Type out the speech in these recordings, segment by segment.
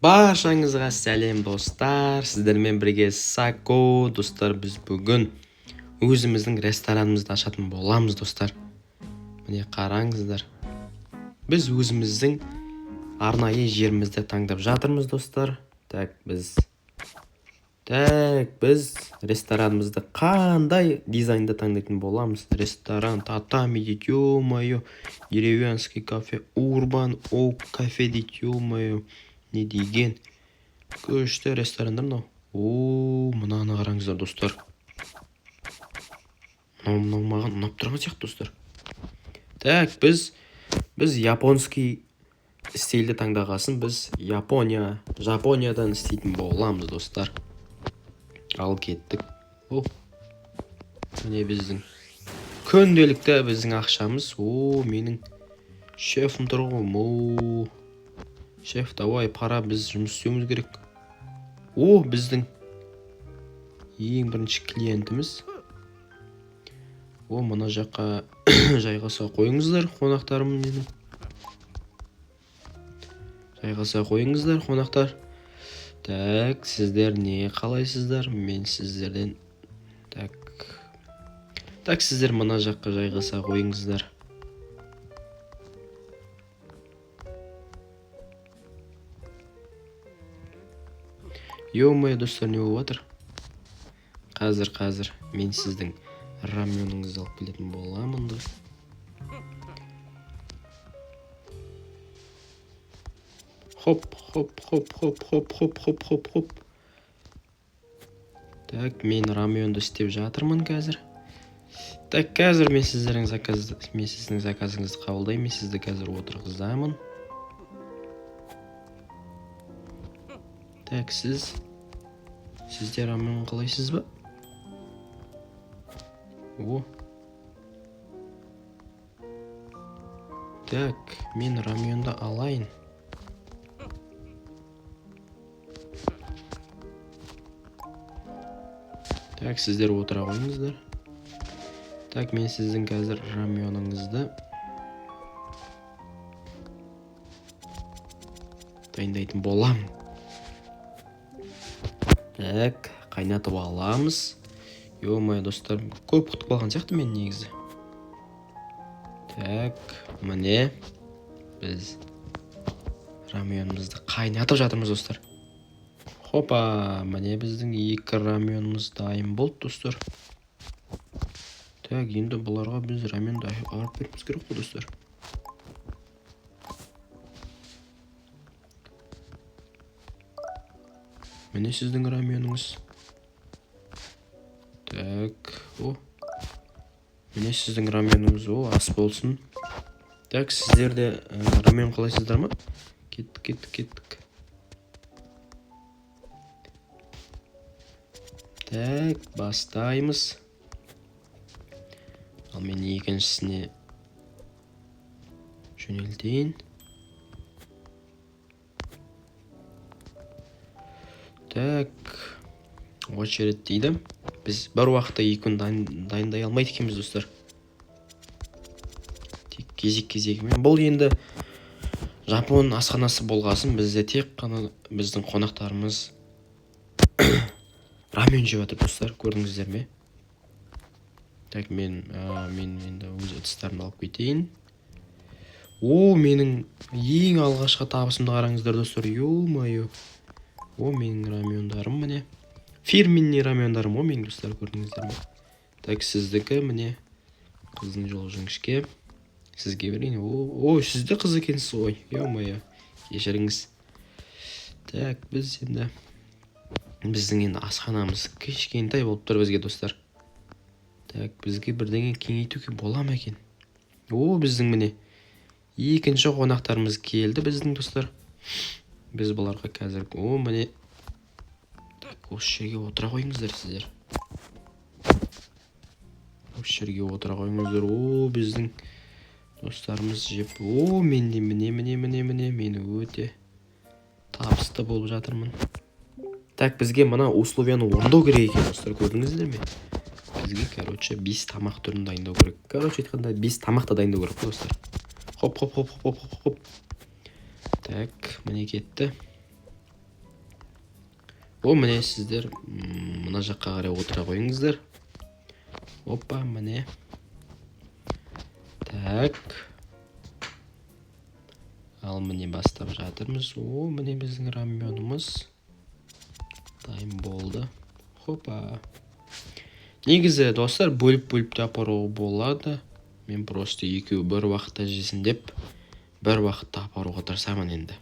Баршаңызға сәлем достар, сіздермен бірге Сако. Достар, біз бүгін өзіміздің ресторанымызды ашатын боламыз достар. Міне қараңыздар. Біз өзіміздің арнайы жерімізді таңдап жатырмыз достар. Біз ресторанымызды қандай дизайнда таңдайтын боламыз? Ресторан, татами дейді, ё-моё, деревенский кафе, урбан ок кафе дейді, ё-моё. Не деген көшті ресторандар мынау. Мынаны қараңыздар достар. Мынау маған ұнап тұрған сияқты достар. Біз японский стильді таңдағасын, біз Жапониядан істейтін боламыз достар. Ал кеттік. Міне біздің күнделікті біздің ақшамыз. Менің шефім тұр ғой. Шеф, давай, пара, біз жұмыс істеуіміз керек. Біздің ең бірінші клиентіміз. Мына жаққа жайғаса қойыңыздар, қонақтарым менің. Жайғаса қойыңыздар, қонақтар. Сіздер не қалайсыздар? Мен сіздерден. Сіздер мына жаққа жайғаса қойыңыздар. Ё-моё, достар, не болып жатыр? Қазір мен сіздің раменіңізді алып келетін боламын. Хоп. Мен раменді істеп жатырмын қазір. Қазір мен сіздің заказыңызды қабылдаймын. Мен сізді қазір отырғызамын. Сіздер рамен қалайсыз ба? Мен раменді алайын. Сіздер отыра қойыңыздар. Мен сіздің қазір раменіңізді дайындайтын боламын. Қайнатып аламыз. Ё-моё, достар, көп құтып қалған сияқты мен негізі. Міне біз раменімізді қайнатып жатырмыз достар. Міне біздің 2 раменіміз дайын болды достар. Енді бұларға біз раменді арып берміз керек қой достар. Міне сіздің раменіңіз. Міне сіздің раменіңіз. Ас болсын. Сіздер де рамен қалайсыздар ма? Кеттік. Бастаймыз. Ал мен екіншісіне жөнелтейін. Очередь дейді. Біз бір уақытта екеуін дайындай алмайды екенбіз достар. Тек кезек-кезегімен. Бұл енді Жапон асханасы болғасын, бізде тек қана біздің қонақтарымыз рамен жеп жатыр достар, көрдіңіздер ме? Мен енді өз ыдыстарымды алып кетейін. Менің ең алғашқы табысымды қараңыздар достар. Ё-моё. Менің рамендарым міне. Фирменный рамендарым менің достар, көрдіңіздер ме? Сіздікі міне. Қыздың жол жіңішке. Сізге берейін. Сіз де қыз екенсіз ғой. Ё-моё. Кешіріңіз. Біздің енді асханамыз кішкентай болып тұр бізге достар. Бізге бірдеңе кеңейтуге бола ма екен? Біздің міне екінші қонақтарымыз келді біздің достар. Біз бұларға қазір міне осы жерге отыра қойыңыздар сіздер. Осы жерге отыра қойыңыздар. Біздің достарымыз жеп. Мен өте табысты болып жатырмын. Бізге мына условияны орындау керек екен достар, көрдіңіздер ме? Бізге, 5 тамақ түрін дайындау керек. Айтқанда 5 тамақты дайындау керек достар. Хоп. Так, міне кетті. О, міне сіздер мына жаққа қарай отыра қойыңыздар. Опа, міне. Так. Ал міне бастап жатырмыз. О, міне біздің рамионымыз дайын болды. Хопа. Негізі достар бөліп те апаруға болады. Мен просто екеуі бір уақытта жесін деп бір уақытта апаруға тырысамын енді.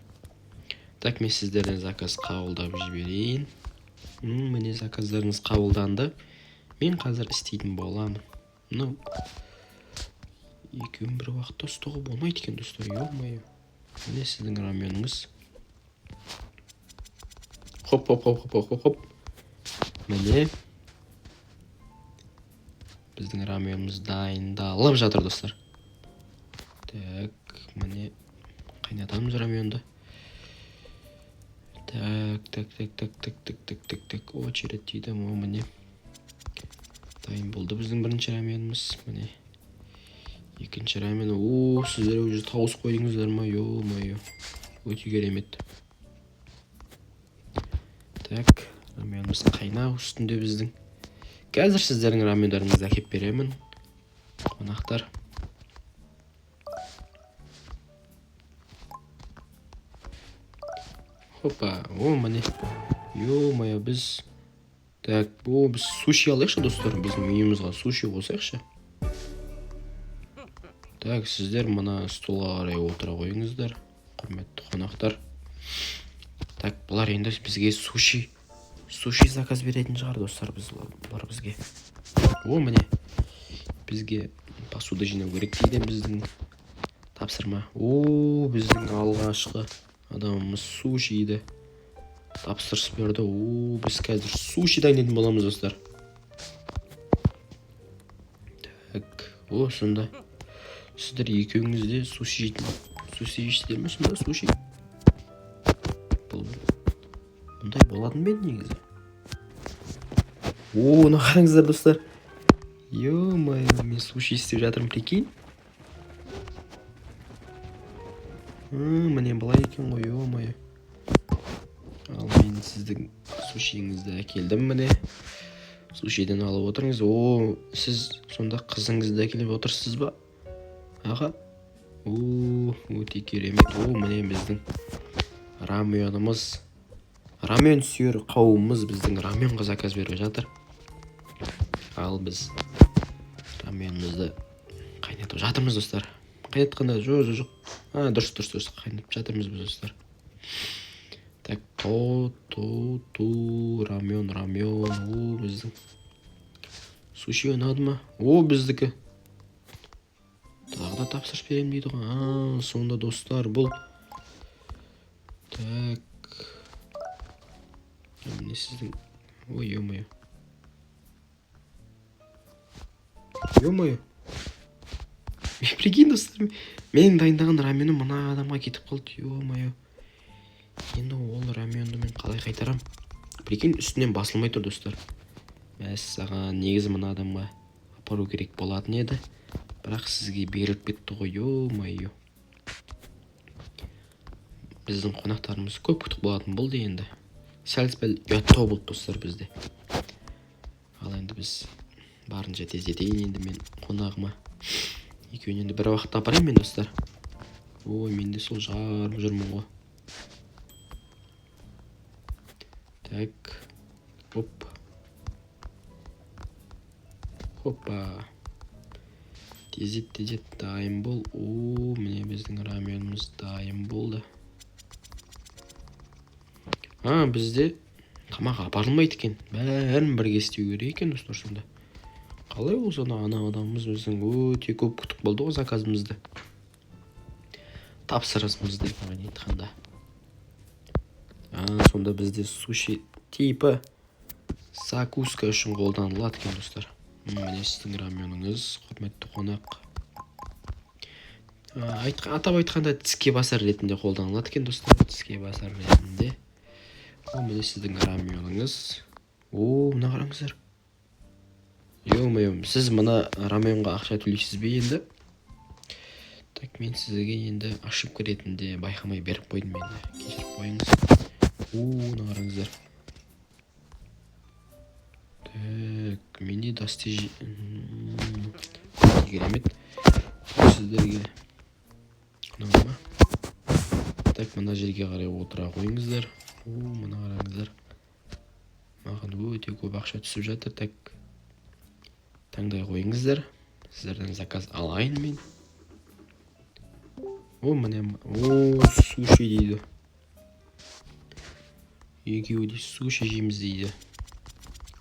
Так, мен сіздерден заказ қабылдап жіберейін. Міне заказдарыңыз қабылданды. Мен қазір істейтін боламын. Ну, екеуін бір уақытта ұстауға болмайды екен достар. Ё-моё. Міне сіздің рамионыңыз. Хоп. Міне біздің рамионымыз дайындалып жатыр достар. Так, міне қайнатамыз рамионды. Так. Очередь дейді. Міне дайын болды біздің бірінші рамионымыз. Міне екінші рамен. О, сіздер уже тауыс қойдыңыздар ма? Ё-моё. Өте керемет. Так, раменіміз қайнау үстінде біздің. Қазір сіздердің рамендарыңызды әкеп беремін. Қонақтар. Хопа, о, міне. Ё-моё, біз... Так, біз суши алайықшы достар. Біздің үйімізға суши қосайықшы. Так, сіздер мына столға қарай отыра қойыңыздар, құрметті қонақтар. Так, бұлар енді бізге суши заказ беретін шығар достар, бұлар бізге. О, міне бізге посуда жинау керек дейді біздің тапсырма. О, біздің алғашқы адамымыз сушиді тапсырыс берді. О, біз қазір суши дайындайтын боламыз достар. Так, о, сонда сіздер екеуіңізде суши жейсіздер ме сонда? Суши бұндай болатын ба негізі? О, оны қараңыздар достар. Ё-моё, мен суши істеп жатырмын, прикинь. Міне былай екен ғой, ё-моё. Ал мен сіздің сушиіңізді әкелдім, міне. Сушиден алып отырыңыз. О, сіз сонда қызыңызды әкеліп отырсыз ба? Аға. О, өте керемет. О, міне біздің рамионымыз. Рамион сүйер қауымымыз біздің рамионға заказ беріп жатыр. Ал біз рамионымызды қайнатып жатырмыз достар. Қайнатқанда жоқ. Дұрыс қайнатып жатырмыз біз достар. Так, рамион. О, біздің суши ұнады ма? О, біздікі. Тағы да тапсырыс берем дейді ғой. Сонда достар бұл. Так. Міне сіздің. Ой, ё-моё. Прикинь достар, мен дайындаған раменім мына адамға кетіп қалды. Ё-моё. Енді ол раменді мен қалай қайтарам? Прикинь, үстінен басылмай тұр достар. Мәссаған, негізі мына адамға апару керек болатын еді. Бірақ сізге беріліп кетті ғой, ё-моё. Біздің қонақтарымыз көп күтіп болатын болды енді. Сәл-пәл ұяттау болды достар бізде. Ал енді біз барынша тездетейін енді мен қонағыма. Екеуін енді бір уақытта апарайын мен достар. Ой, мен де сол жарып жүрмін ғой. Так. Хоппа. Тездет дайын бол. О, міне біздің рамионымыз дайын болды. Бізде тамақ апарылмайды екен. Бәрін бірге істеу керек екен достар сонда. Қалай ол сонда ана адамымыз біздің өте көп күтіп болды ғой заказымызды. Тапсырысымызды деп айтқанда. Сонда бізде суши типі закуска үшін қолданылады екен достар. Міне сіздің рамионыңыз, құрметті қонақ. Атап айтқанда тіске басар ретінде қолданылады екен достар. Тіске басар ретінде. Міне сіздің рамионыңыз. Мына қараңыздар. Ё-моё, сіз мына рамионға ақша төлейсіз бе енді? Так, мен сізге енді ошибка ретінде байқамай беріп қойдым енді. Кешіріп қойыңыз. Мына қараңыздар. керемет. Сіздерге ұнады ма? Так, мына жерге қарай отыра қойыңыздар. Мына қараңыздар. Маған өте көп ақша түсіп жатыр. Так, таңдай қойыңыздар. Сіздерден заказ алайын мен. Міне, суши дейді. Екеуі де суши жейміз дейді.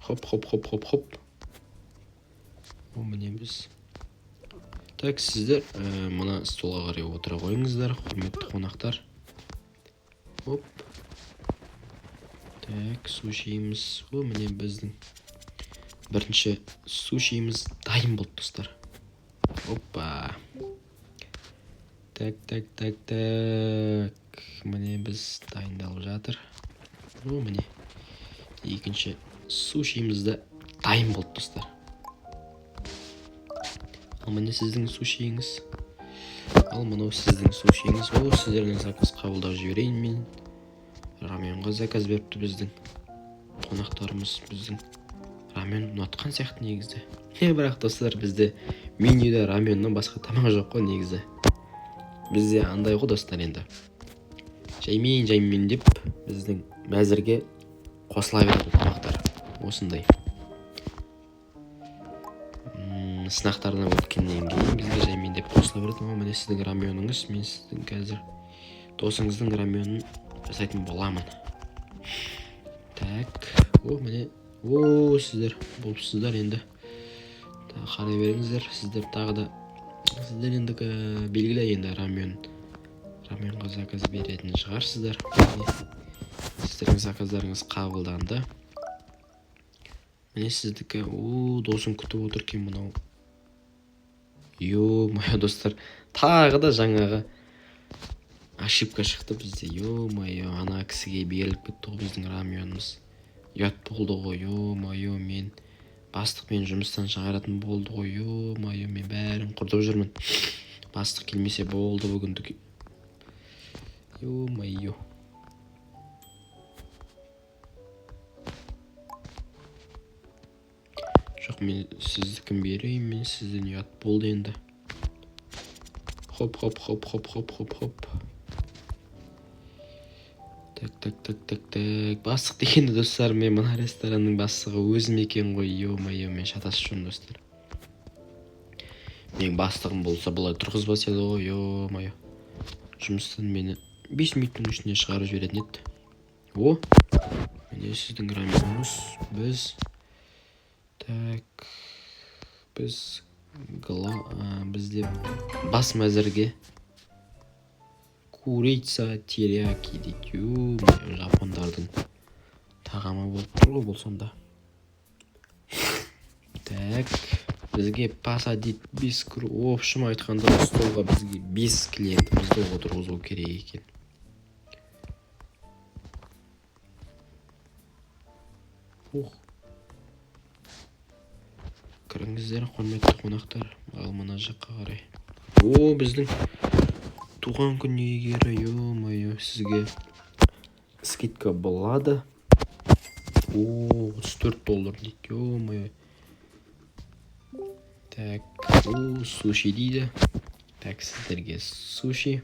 Хоп. Міне біз. Так, сіздер мына столға қарай отыра қойыңыздар, құрметті қонақтар. Хоп. Так, сушиіміз. Міне біздің бірінші сушиіміз дайын болды, достар. Опа. Так. Міне біз дайындалып жатыр. Міне екінші сушиіміз де дайын болды, достар. Ал міне сіздің сушиіңіз. Ал мынау сіздің сушиіңіз. Сіздерден заказ қабылдап жіберейін мен. Раменға заказ беріпті біздің қонақтарымыз. Біздің рамен ұнатқан сияқты негізі. Бірақ достар, бізде менюде раменнан басқа тамақ жоқ қой негізі. Бізде андай ғой достар, енді жаймен деп біздің мәзірге қосыла береді тамақтар. Осындай сынақтардан өткеннен кейін бізге жаймен деп қосыла береді. Міне сіздің раменіңіз. Мен сіздің қазір досыңыздың раменін жасайтын боламын. Так, міне, сіздер болыпсыздар енді. Қарай беріңіздер. Сіздер тағы да, сіздер енді белгілі енді раменға заказ беретін шығарсыздар. Сіздердің заказдарыңыз қабылданды. Міне сіздікі, досым күтіп отыр екен мынау. Ё-моё, достар, тағы да жаңағы ошибка шықты бізде. Ё-моё, ана кісіге беріліп кетті ғой біздің раменіміз. Ұят болды ғой. Ё-моё, мен бастықпен жұмыстан шығаратын болды ғой. Ё-моё, мен бәрін құртып жүрмін. Бастық келмесе болды бүгіндік. Ё-моё. Жоқ, мен сіздікін берейін, мен сізден ұят болды енді. Хоп. Так. Бастық дегенде достар, мен мына ресторанның бастығы өзім екен ғой. Ё-моё, мен шатасып жүрмін достар. Мен бастығым болса бұлай тұрғызбас еді ғой. Ё-моё. Жұмыстан мені 5 минуттың ішінде шығарып жіберетін еді. Міне сіздің раменіңіз. Бізде бас мәзірге курица терияки дейді. Жапондардың тағамы болып тұр ғой бұл сонда. Так, бізге посадить 5 круг. Общем айтқанда столға бізге 5 клиентімізді отырғызу керек екен. Кіріңіздер, құрметті қонақтар. Ал мына жаққа қарай. Біздің туған күн иегері. Ё-моё, сізге скидка болады. $34 дейді. Ё-моё. Так, суши дейді. Так, сіздерге суши.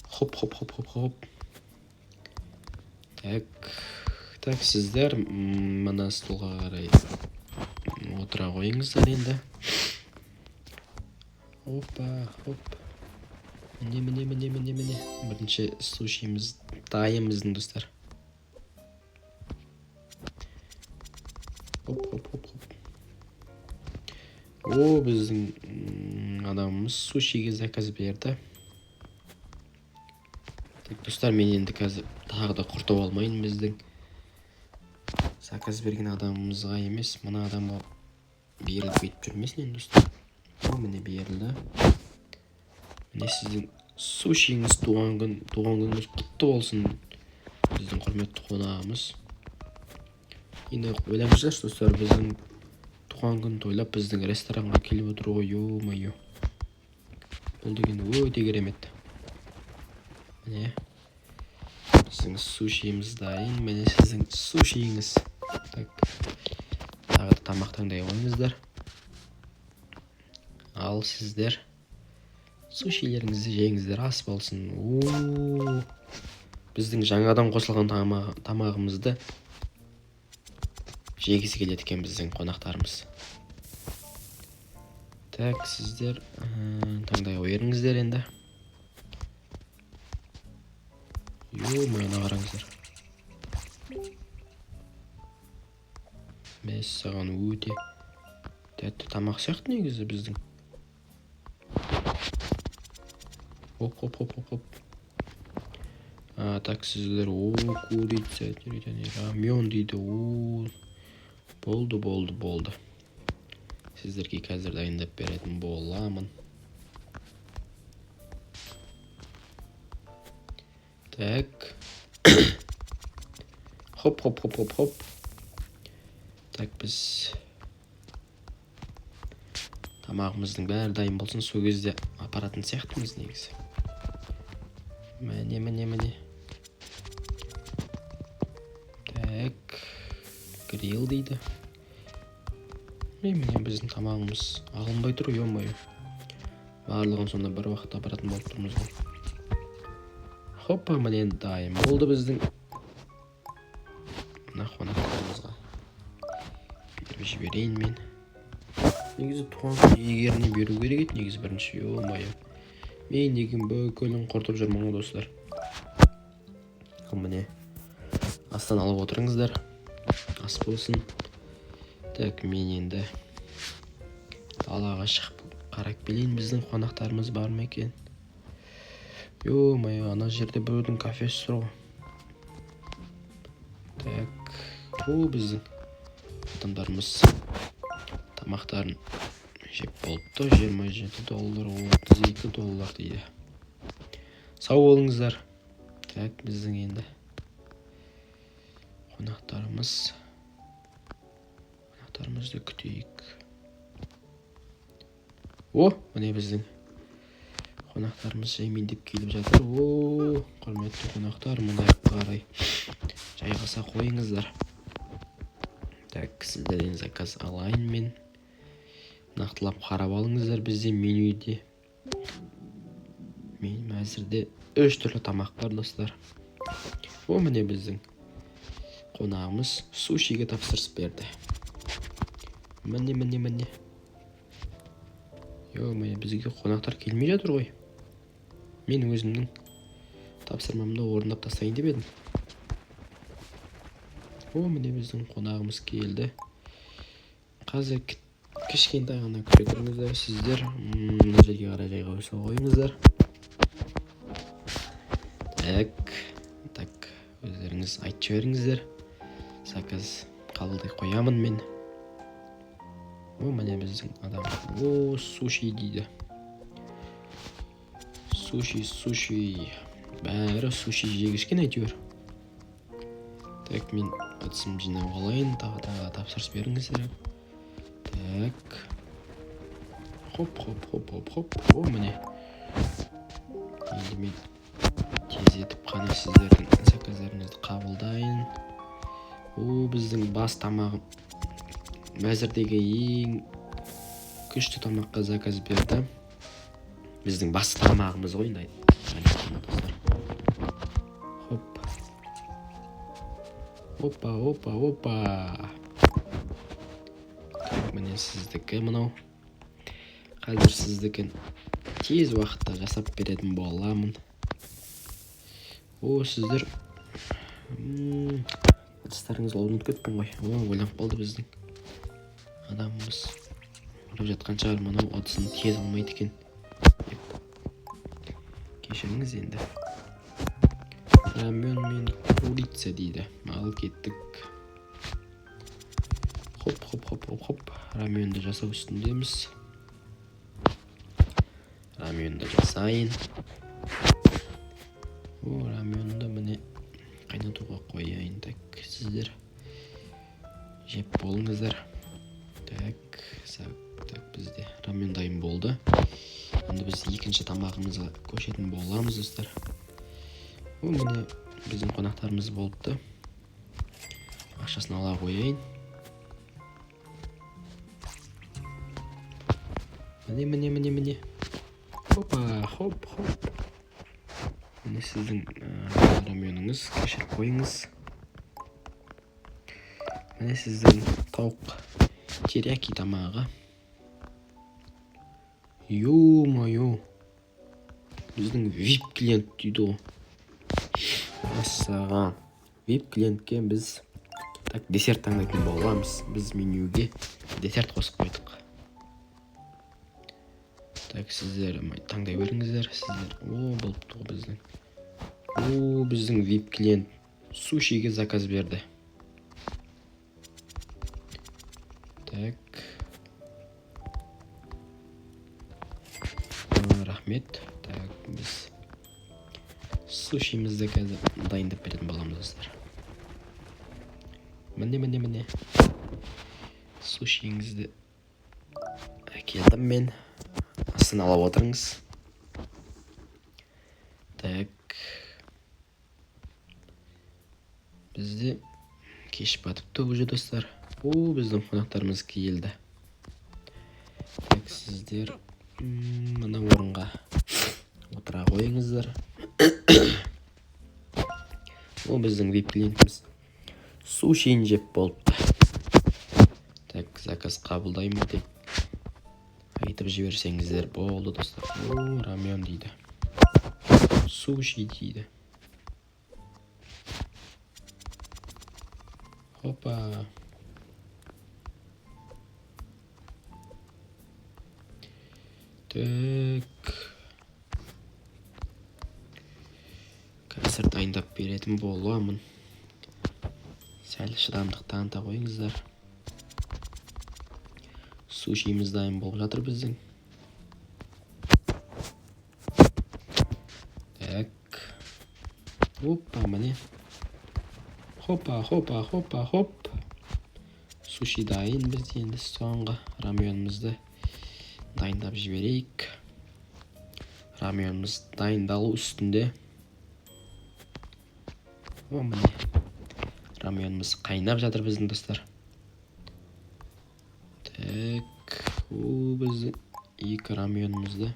Хоп. Так, сіздер мына столға қарай отыра қойыңыздар енді. Хоп. Міне. Бірінші сушиіміз дайын біздің достар. Хоп. Біздің адамымыз сушиге заказ берді. Так, достар, мен енді қазір тағы да құртып алмайын. Біздің заказ берген адамымызға емес, мына адамға беріліп кетіп жүрмесін енді достар. Міне берілді. Міне сіздің сушиіңіз, туған күніңіз құтты болсын, біздің құрметті қонағымыз. Енді ойлап жүрсіз достар, біздің туған күн тойлап біздің ресторанға келіп отыр ғой. Ё-моё. Бұл деген өте керемет. Міне сіздің сушиіміз дайын. Міне сіздің сушиіңіз. Так, тағы да тамақ таңдай қойыңыздар. Ал сіздер сушилеріңізді жеңіздер, ас болсын. Біздің жаңадан қосылған тамағымызды жегісі келеді екен біздің қонақтарымыз. Так, сіздер таңдай қойыңыздар енді. Мына қараңыздар. Мәссаған, өте тәтті тамақ сияқты негізі біздің. Хоп. Так, сіздер курица, рамен дейді. Болды. Сіздерге қазір дайындап беретін боламын. Так. Хоп. Так, біз тамағымыздың бәрі дайын болсын, сол кезде апаратын сияқтымыз негізі. Міне. Так, гриль дейді. Міне біздің тамағымыз алынбай тұр, ё-моё. Барлығын сонда бір уақытта апаратын болып тұрмыз ғой. Хоппа, міне дайын болды біздің. Мына қонақтарымызға беріп жіберейін мен. Негізі туған күн егеріне беру керек еді, негізі бірінші, ё-моё. Мен деген бөкелін құртып жүрмін ғой достар. Міне астан алып отырыңыздар. Ас болсын. Так, мен енді далаға шығып қарап келейін, біздің қонақтарымыз бар ма екен. Ё-моё, ана жерде біреудің кафесі тұр ғой. Так, біздің адамдарымыз тамақтарын жеп болыпты. $27, $32 дейді. Сау болыңыздар. Так, біздің енді қонақтарымызды күтейік. Міне біздің қонақтарымыз жаймендеп келіп жатыр. Құрметті қонақтар, мұндай қарай жайғаса қойыңыздар. Так, сіздерден заказ алайын мен. Нақтылап қарап алыңыздар бізде менюде. Мен әзірде 3 түрлі тамақ бар достар. Міне біздің қонағымыз сушиге тапсырыс берді. Міне. Ё-моё, бізге қонақтар келмей жатыр ғой. Мен өзімнің тапсырмамды орындап тастайын деп едім. Міне біздің қонағымыз келді. Қазір кішкентай ғана көре тұрыңыздар сіздер. Мына жерге қарай жайға қойыңыздар. Так, өздеріңіз айтып жіберіңіздер. Заказ қабылдай қоямын мен. Міне біздің адам. Суши дейді. Суши. Бәрі суши жегішкен әйтеуір. Так, мен атысым жинап алайын. Тағы тапсырыс беріңіздер. Так. Хоп. Міне. Енді мен тездетіп қана сіздердің заказдарыңызды қабылдайын. Біздің бас тамағым. Мәзірдегі ең күшті тамаққа заказ берді. Біздің бас тамағымыз ғой. Опа. Міне сіздікі мынау. Қазір сіздікін тез уақытта жасап беретін боламын. Сіздер ыдыстарыңызды ұмытып кетпін ғой. Ойланып қалды біздің адамымыз. Ұрып жатқан шығар, мынау ыдысын тез алмайды екен. Кешіріңіз енді. Рамен мен курица дейді. Ал кеттік. Хоп. Раменді жасау үстіндеміз. Раменді жасайын. Раменді міне қайнатуға қояйын. Так, сіздер жеп болыңыздар. Так, бізде рамен дайын болды. Енді біз екінші тамағымызға көшетін боламыз достар. Міне біздің қонақтарымыз болыпты. Ақшасын ала қояйын. Міне. Хопа, хоп. Міне сіздің раменіңіз, кешіріп қойыңыз. Міне сіздің тауық терияки тамағы. Ё-моё. Біздің VIP клиент дейді ғой. Мәссаған. VIP клиентке біз так десерт таңдайтын боламыз. Біз менюге десерт қосып қойдық. Так, сіздер таңдай беріңіздер. Сіздер, болыпты ғой біздің. Біздің VIP клиент сушиге заказ берді. Так. Рахмет. Так, біз сушимізді қазір дайындап беретін боламыз достар. Міне. Сушиіңізді әкелдім мен. Астын алып отырыңыз. Так. Бізде кеш батыпты уже достар. Біздің қонақтарымыз келді. Так, сіздер мына орынға отыра қойыңыздар. Біздің VIP клиентіміз сушиін жеп болыпты. Так, заказ қабылдаймын деп айтып жіберсеңіздер болды достар. Рамен дейді. Суши дейді. Хопа. Так. Қазір дайындап беретін боламын. Сәл шыдамдық таныта қойыңыздар. Сушиіміз дайын болып жатыр біздің. Так. Опа, міне. Хоп. Суши дайын. Біз енді соңғы раменімізді дайындап жіберейік. Раменіміз дайындалу үстінде. Міне. Раменіміз қайнап жатыр біздің достар. Так, біздің екі раменімізді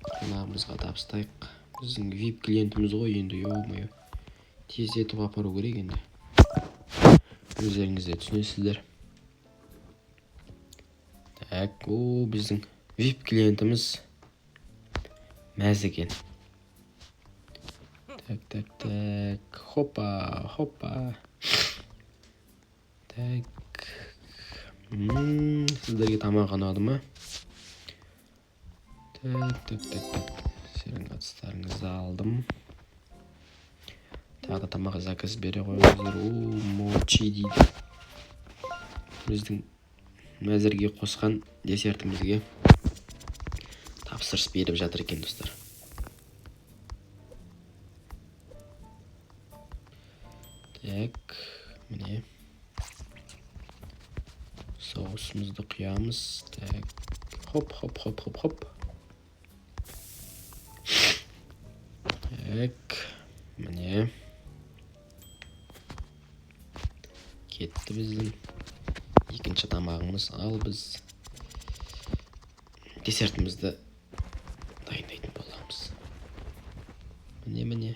қонағымызға табыстайық. Біздің VIP клиентіміз ғой енді, ё-моё. Тездетіп апару керек енді. Өздеріңізде түсінесіздер. Так, біздің VIP клиентіміз мәз екен. Так. Хопа. Так. Сіздерге тамақ ұнады ма? Так. Сіздің қатыстарыңызды алдым. Тағы тамақ заказ бере қойыңыздар. Мочи дейді. Біздің мәзірге қосқан десертімізге тапсырыс беріп жатыр екен достар. Так, міне. Соусымызды құямыз. Так, хоп. Так, міне. Кетті біздің екінші тамағымыз. Ал біз десертімізді дайындайтын боламыз. Міне.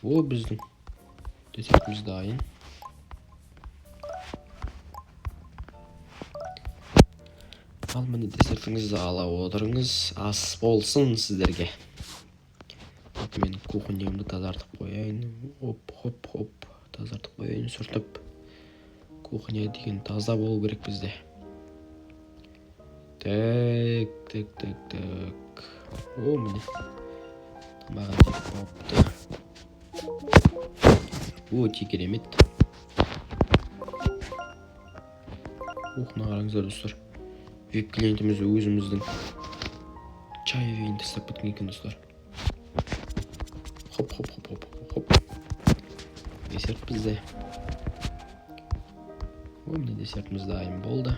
Біздің десертіміз дайын. Ал міне десертіңізді ала отырыңыз. Ас болсын сіздерге. Мен кухнемді тазартып қояйын. Хоп. Тазартып қояйын, сүртіп. Кухня деген таза болу керек бізде. Так. Міне. Тамағын жеп қойыпты. Өте керемет. Мына қараңыздар достар. VIP клиентіміз өзіміздің чайвейін тастап кеткен екен достар. Хоп. Десерт бізде. Міне десертіміз дайын болды.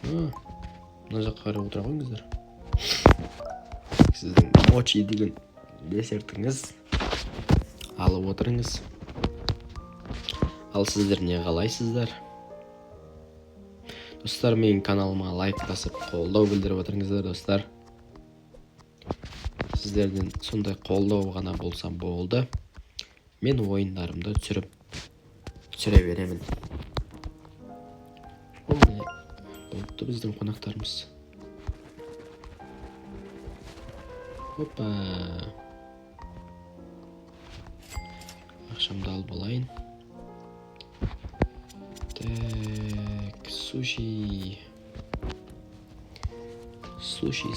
Мына жаққа қарай отыра қойыңыздар. Сіздің мочи деген десертіңіз алып отырыңыз. Ал сіздер не қалайсыздар? Достар, менің каналыма лайк басып қолдау білдіріп отырыңыздар, достар. Сіздерден сондай қолдау ғана болса болды. Мен ойындарымды түсіре беремін. Ол не? Болыпты біздің қонақтарымыз. Опа. Ақшамды алып алайын. Так, суши. Суши.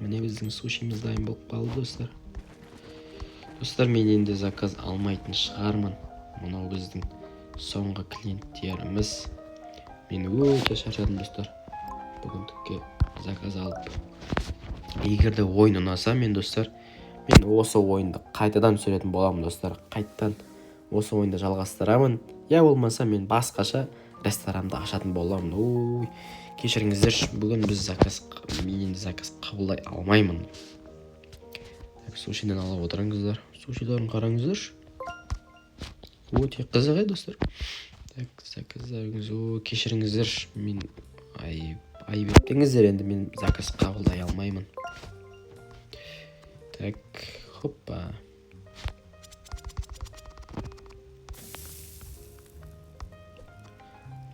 Міне біздің сушиміз дайын болып қалды, достар. Достар, мен енді заказ алмайтын шығармын. Мынау біздің соңғы клиенттеріміз. Мен өте шаршадым, достар. Бүгіндікке заказ алып. Егер де ойын ұнаса, достар, мен осы ойынды қайтадан түсіретін боламын, достар. Қайтадан осы ойынды жалғастырамын. Я болмаса мен басқаша ресторанды ашатын боламын. Ой, кешіріңіздер, бүгін мен енді заказ қабылдай алмаймын. Сушиден алып отырыңыздар. Сушидарын қараңыздар. Өте қызық, достар. Так, заказдарыңыз. Кешіріңіздер, мен айып еттіңіздер, енді мен заказ қабылдай алмаймын. Так, хоппа.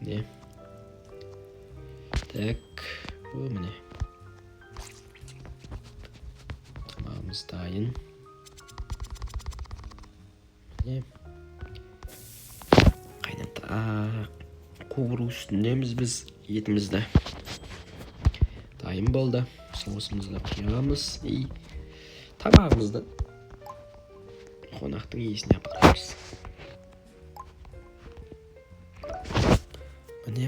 Не? Так, міне. Тамағымыз дайын. Міне. Қайнатақ қуыру үстіндеміз біз етімізді. Дайын болды. Соусымызды құямыз. Тамағымызды қонақтың иесіне апарамыз. Міне.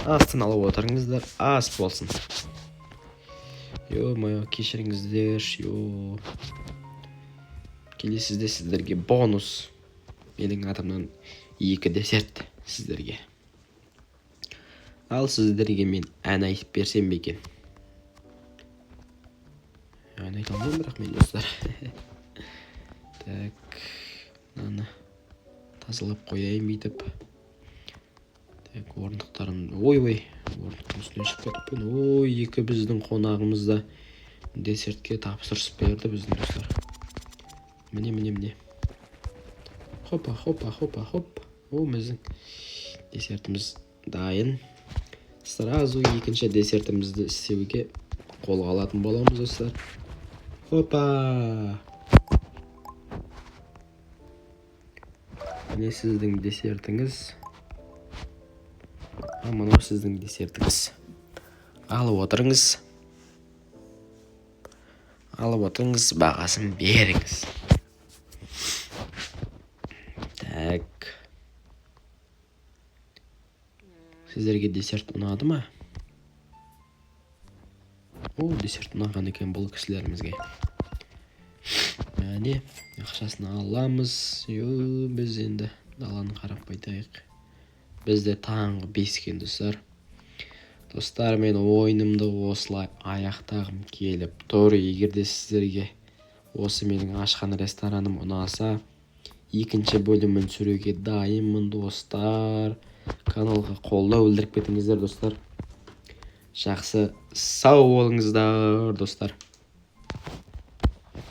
Астын алып отырыңыздар, ас болсын. Ё-моё, кешіріңіздер, келесізде сіздерге бонус. Менің атымнан 2 десерт сіздерге. Ал сіздерге мен ән айтып берсем бе екен? Ән айта алмаймын, бірақ мен, достар. Так, мынаны тазалап қояйын бүйтіп. Так, орындықтарым, орындықтың үстіне шығып кетіппен. 2 біздің қонағымызда десертке тапсырыс берді біздің, достар. Міне. Хопа. Біздің десертіміз дайын. Сразу екінші десертімізді істеуге қолға алатын боламыз, достар. Хопа. Міне сіздің десертіңіз. Мынау сіздің десертіңіз. Алып отырыңыз, бағасын беріңіз. Так. Сіздерге десерт ұнады ма? Десерт ұнаған екен бұл кісілерімізге. Мәне, ақшасын аламыз. Біз енді даланы қарап қайтайық. Бізде таңғы 5 екен, достар. Достар, мен ойынымды осылай аяқтағым келіп тұр. Егер де сіздерге осы менің ашқан рестораным ұнаса, 2 бөлімін түсіруге дайынмын, достар. Каналға қолдау білдіріп кетіңіздер, достар. Жақсы сау болыңыздар, достар.